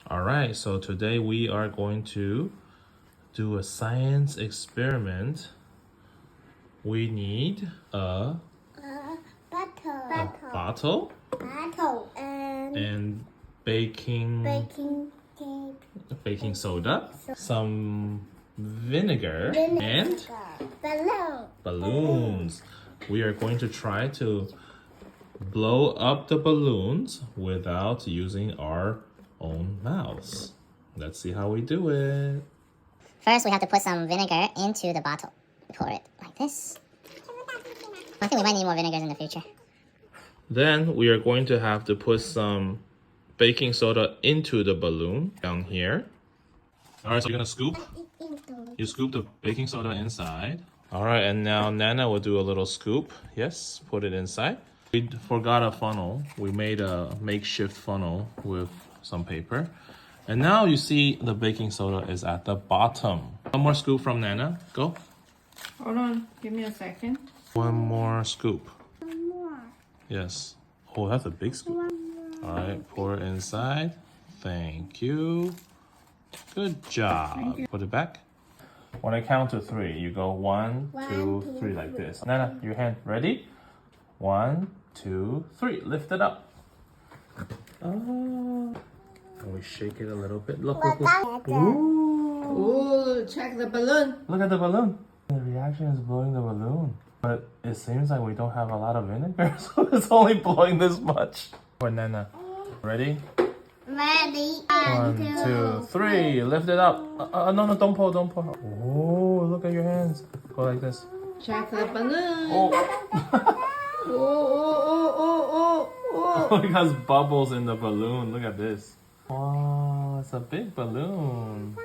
All right, so today we are going to do a science experiment. We need a bottle and baking soda, some vinegar, and balloons. We are going to try to blow up the balloons without using our own mouths. Let's see how we do it. First, we have to put some vinegar into the bottle. Pour it like this. I think we might need more vinegars in the future. Then we are going to have to put some baking soda into the balloon down here. All right, so you're gonna scoop. You scoop the baking soda inside. All right, and now Nana will do a little scoop. Yes, put it inside. We forgot a funnel. We made a makeshift funnel with some paper. And now you see the baking soda is at the bottom. One more scoop from Nana. Go. Hold on, give me a second. One more scoop. Yes. Oh, that's a big scoop. All right, pour it inside. Thank you. Good job. Put it back. When I count to 3, you go 1, 2, 3 like this. Nana, your hand. Ready? 1, 2, 3. Lift it up. Oh. And we shake it a little bit. Look, look, look. Ooh. Ooh, check the balloon. Look at the balloon. The reaction is blowing the balloon. But it seems like we don't have a lot of vinegar, so it's only blowing this much. For Nana. Ready? Ready? 1, 2, 3. Lift it up. No, don't pull, don't pull. Oh, look at your hands. Go like this. Check the balloon. Oh. Oh. It has bubbles in the balloon. Look at this. Wow, it's a big balloon.